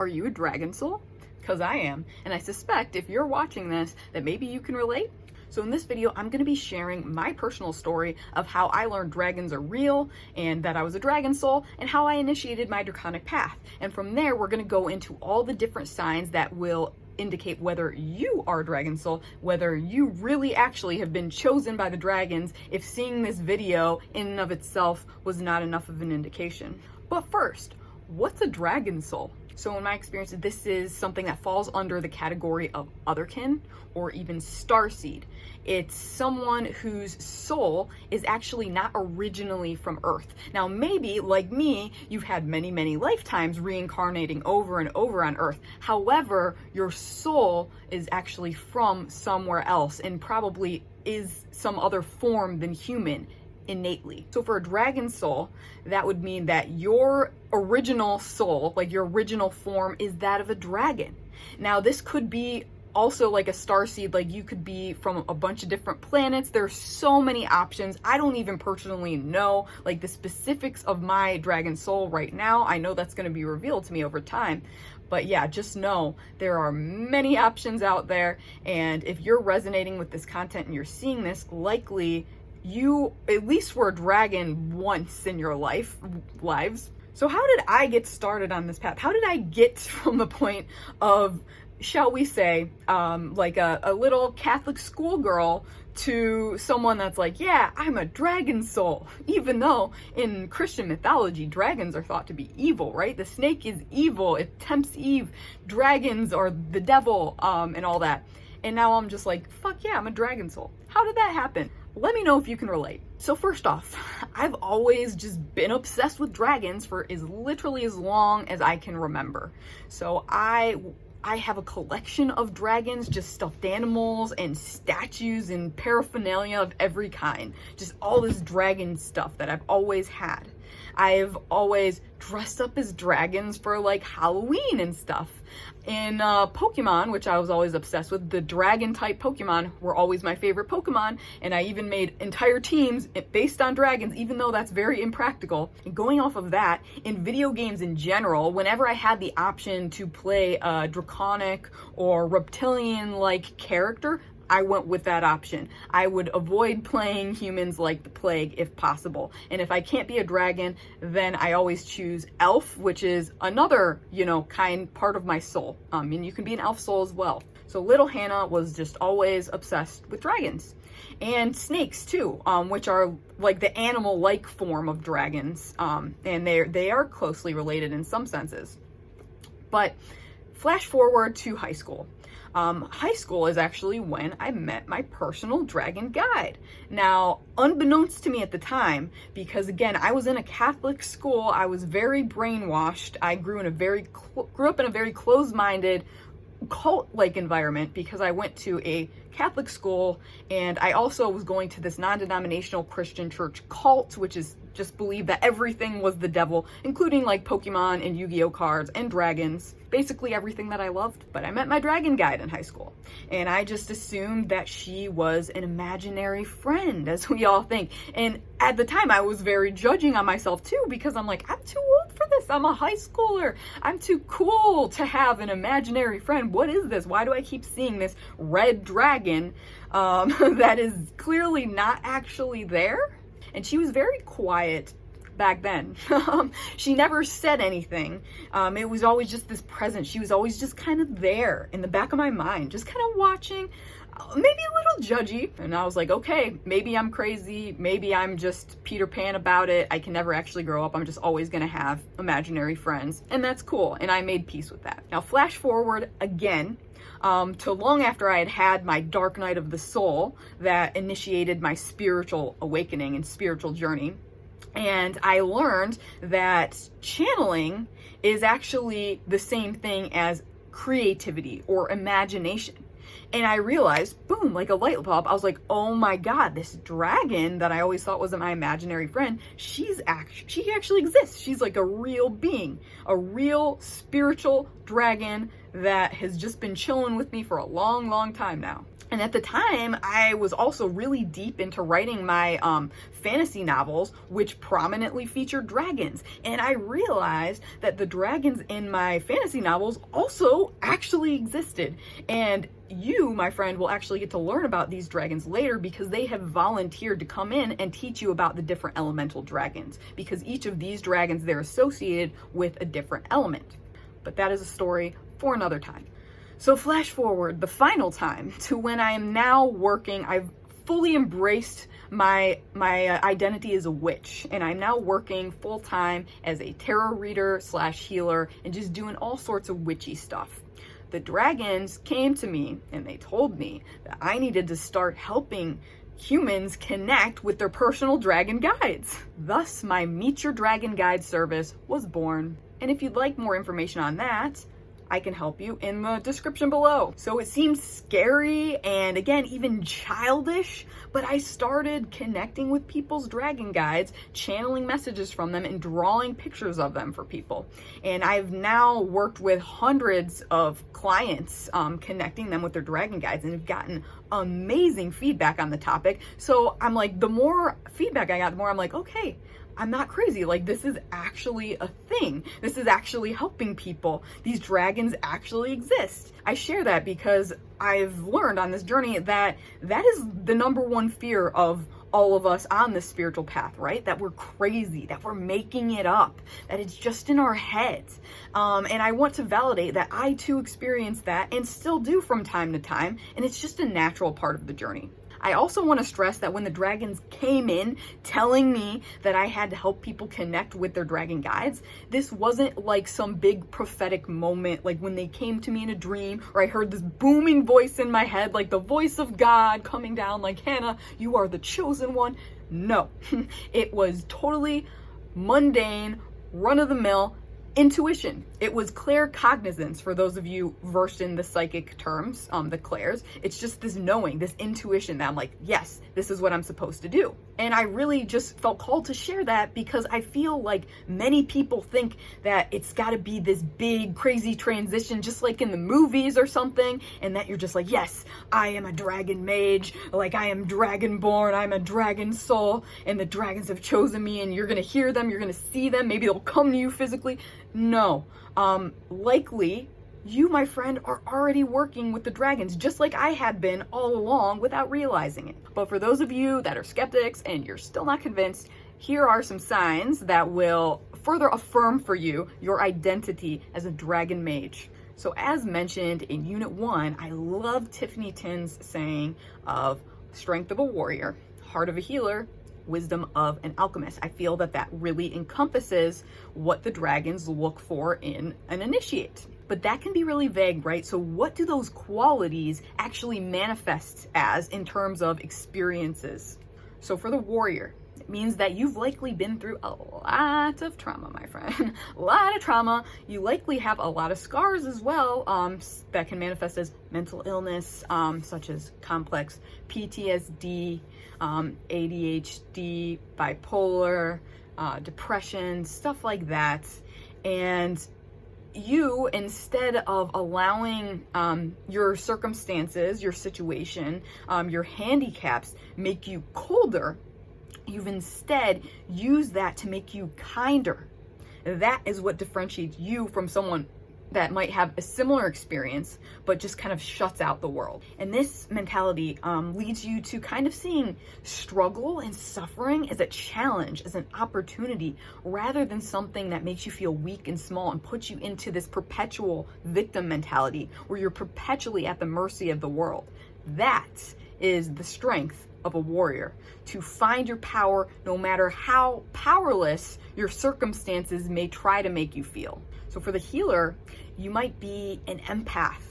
Are you a dragon soul? Because I am, and I suspect if you're watching this that maybe you can relate. So in this video, I'm going to be sharing my personal story of how I learned dragons are real and that I was a dragon soul and how I initiated my draconic path. And from there, we're going to go into all the different signs that will indicate whether you are a dragon soul, whether you really actually have been chosen by the dragons, if seeing this video in and of itself was not enough of an indication. But first, what's a dragon soul? So in my experience, this is something that falls under the category of otherkin or even starseed. It's someone whose soul is actually not originally from Earth. Now, maybe, like me, you've had many, many lifetimes reincarnating over and over on Earth. However, your soul is actually from somewhere else and probably is some other form than human innately. So for a dragon soul, that would mean that your original soul, like your original form, is that of a dragon. Now, this could be also like a starseed, like you could be from a bunch of different planets. There's so many options. I don't even personally know like the specifics of my dragon soul right now. I know that's going to be revealed to me over time. But yeah, just know there are many options out there. And if you're resonating with this content and you're seeing this, likely you at least were a dragon once in your lives. So how did I get started on this path? How did I get from the point of, shall we say, like a little Catholic schoolgirl to someone that's like, yeah, I'm a dragon soul, even though in Christian mythology, dragons are thought to be evil, right? The snake is evil. It tempts Eve. Dragons are the devil, and all that. And now I'm just like, fuck yeah, I'm a dragon soul. How did that happen? Let me know if you can relate. So first off, I've always just been obsessed with dragons for literally as long as I can remember. So I have a collection of dragons, just stuffed animals and statues and paraphernalia of every kind. Just all this dragon stuff that I've always had. I've always dressed up as dragons for like Halloween and stuff. In Pokemon, which I was always obsessed with, the dragon type Pokemon were always my favorite Pokemon, and I even made entire teams based on dragons, even though that's very impractical. And going off of that, in video games in general, whenever I had the option to play a draconic or reptilian-like character, I went with that option. I would avoid playing humans like the plague if possible. And if I can't be a dragon, then I always choose elf, which is another, kind part of my soul. And you can be an elf soul as well. So little Hannah was just always obsessed with dragons. And snakes too, which are like the animal-like form of dragons. And they are closely related in some senses. But flash forward to high school. High school is actually when I met my personal dragon guide. Now, unbeknownst to me at the time, because again, I was in a Catholic school, I was very brainwashed. I grew up in a very closed-minded, cult-like environment because I went to a Catholic school, and I also was going to this non-denominational Christian church cult, which is just believe that everything was the devil, including like Pokemon and Yu-Gi-Oh cards and dragons, basically everything that I loved. But I met my dragon guide in high school, and I just assumed that she was an imaginary friend, as we all think. And at the time, I was very judging on myself too, because I'm like, I'm too old for this. I'm a high schooler. I'm too cool to have an imaginary friend. What is this? Why do I keep seeing this red dragon that is clearly not actually there? And she was very quiet back then. She never said anything. It was always just this presence. She was always just kind of there in the back of my mind, just kind of watching, maybe a little judgy. And I was like, okay, maybe I'm crazy. Maybe I'm just Peter Pan about it. I can never actually grow up. I'm just always going to have imaginary friends. And that's cool. And I made peace with that. Now, flash forward again. To long after I had had my dark night of the soul that initiated my spiritual awakening and spiritual journey. And I learned that channeling is actually the same thing as creativity or imagination. And I realized, boom, like a light bulb, I was like, oh my God, this dragon that I always thought was my imaginary friend, she actually exists. She's like a real being, a real spiritual dragon that has just been chilling with me for a long, long time now. And at the time, I was also really deep into writing my fantasy novels, which prominently featured dragons. And I realized that the dragons in my fantasy novels also actually existed. And you, my friend, will actually get to learn about these dragons later because they have volunteered to come in and teach you about the different elemental dragons, because each of these dragons, they're associated with a different element. But that is a story for another time. So flash forward the final time to when I am now working. I've fully embraced my identity as a witch, and I'm now working full-time as a tarot reader / healer and just doing all sorts of witchy stuff. The dragons came to me and they told me that I needed to start helping humans connect with their personal dragon guides. Thus, my Meet Your Dragon Guide service was born. And if you'd like more information on that, I can help you in the description below. So it seems scary and, again, even childish, but I started connecting with people's dragon guides, channeling messages from them, and drawing pictures of them for people. And I've now worked with hundreds of clients, connecting them with their dragon guides, and have gotten amazing feedback on the topic. So I'm like, the more feedback I got, the more I'm like, okay, I'm not crazy. Like, this is actually a thing. This is actually helping people. These dragons actually exist. I share that because I've learned on this journey that that is the number one fear of all of us on this spiritual path, right? That we're crazy, that we're making it up, that it's just in our heads. And I want to validate that I too experience that and still do from time to time. And it's just a natural part of the journey. I also want to stress that when the dragons came in telling me that I had to help people connect with their dragon guides, this wasn't like some big prophetic moment, like when they came to me in a dream, or I heard this booming voice in my head, like the voice of God coming down like, Hannah, you are the chosen one. No, it was totally mundane, run-of-the-mill intuition. It was claircognizance for those of you versed in the psychic terms, the clairs. It's just this knowing, this intuition that I'm like, yes, this is what I'm supposed to do. And I really just felt called to share that because I feel like many people think that it's got to be this big, crazy transition, just like in the movies or something, and that you're just like, yes, I am a dragon mage, like I am dragonborn, I'm a dragon soul, and the dragons have chosen me, and you're going to hear them, you're going to see them, maybe they'll come to you physically. No, likely you, my friend, are already working with the dragons just like I had been all along without realizing it. But for those of you that are skeptics and you're still not convinced, here are some signs that will further affirm for you your identity as a dragon mage. So as mentioned in Unit 1, I love Tiffany Tin's saying of strength of a warrior, heart of a healer, wisdom of an alchemist. I feel that that really encompasses what the dragons look for in an initiate. But that can be really vague, right? So what do those qualities actually manifest as in terms of experiences? So for the warrior, it means that you've likely been through a lot of trauma, my friend. A lot of trauma. You likely have a lot of scars as well, that can manifest as mental illness, such as complex PTSD, ADHD, bipolar, depression, stuff like that. And you, instead of allowing your circumstances, your situation, your handicaps make you colder, you've instead used that to make you kinder. That is what differentiates you from someone that might have a similar experience, but just kind of shuts out the world. And this mentality leads you to kind of seeing struggle and suffering as a challenge, as an opportunity, rather than something that makes you feel weak and small and puts you into this perpetual victim mentality where you're perpetually at the mercy of the world. That is the strength of a warrior, to find your power no matter how powerless your circumstances may try to make you feel. So for the healer, you might be an empath,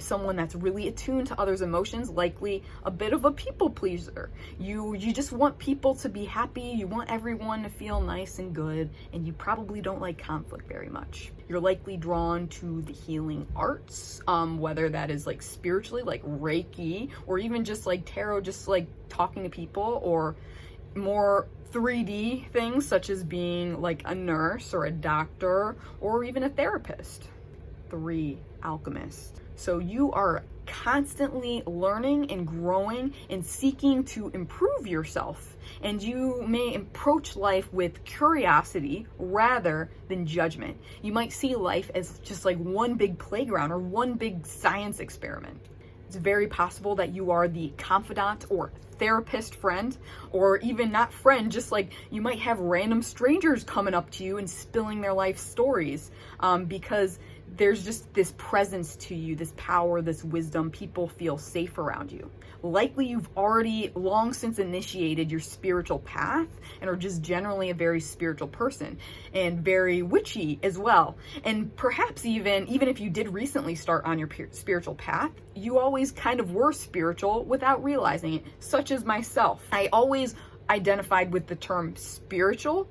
someone that's really attuned to others' emotions, likely a bit of a people pleaser. You just want people to be happy, you want everyone to feel nice and good, and you probably don't like conflict very much. You're likely drawn to the healing arts, whether that is like spiritually, like Reiki, or even just like tarot, just like talking to people, or more 3D things such as being like a nurse or a doctor or even a therapist. 3, alchemist. So you are constantly learning and growing and seeking to improve yourself. And you may approach life with curiosity rather than judgment. You might see life as just like one big playground or one big science experiment. It's very possible that you are the confidant or therapist friend, or even not friend, just like you might have random strangers coming up to you and spilling their life stories, because there's just this presence to you, this power, this wisdom. People feel safe around you. Likely you've already long since initiated your spiritual path and are just generally a very spiritual person and very witchy as well. And perhaps even if you did recently start on your spiritual path, you always kind of were spiritual without realizing it, such as myself. I always identified with the term spiritual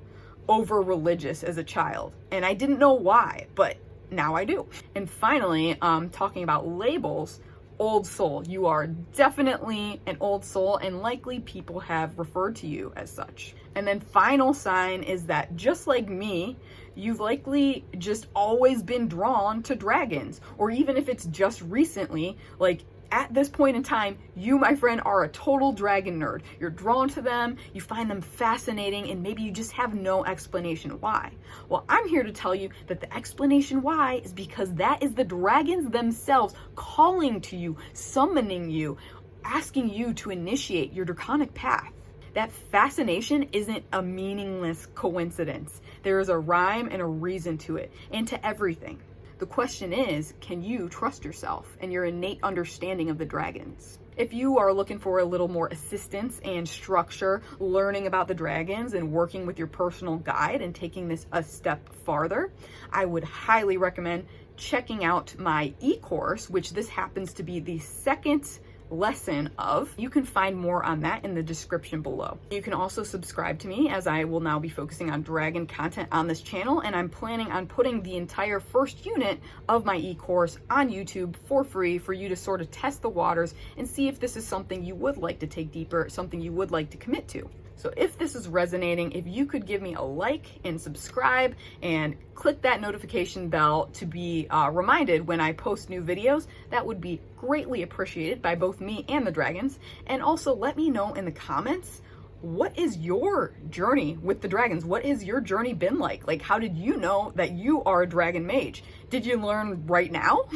over religious as a child, and I didn't know why, but now I do. And finally, talking about labels, old soul. You are definitely an old soul, and likely people have referred to you as such. And then final sign is that just like me, you've likely just always been drawn to dragons, or even if it's just recently, like at this point in time, you, my friend, are a total dragon nerd. You're drawn to them, you find them fascinating, and maybe you just have no explanation why. Well, I'm here to tell you that the explanation why is because that is the dragons themselves calling to you, summoning you, asking you to initiate your draconic path. That fascination isn't a meaningless coincidence. There is a rhyme and a reason to it, and to everything. The question is, can you trust yourself and your innate understanding of the dragons? If you are looking for a little more assistance and structure, learning about the dragons and working with your personal guide and taking this a step farther, I would highly recommend checking out my e-course, which this happens to be the second lesson of. You can find more on that in the description below. You can also subscribe to me, as I will now be focusing on dragon content on this channel, and I'm planning on putting the entire first unit of my e-course on YouTube for free for you to sort of test the waters and see if this is something you would like to take deeper, something you would like to commit to. So if this is resonating, if you could give me a like and subscribe and click that notification bell to be reminded when I post new videos, that would be greatly appreciated by both me and the dragons. And also let me know in the comments, what is your journey with the dragons? What has your journey been like? Like, how did you know that you are a dragon mage? Did you learn right now?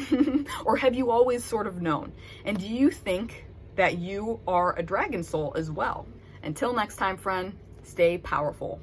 Or have you always sort of known? And do you think that you are a dragon soul as well? Until next time, friend, stay powerful.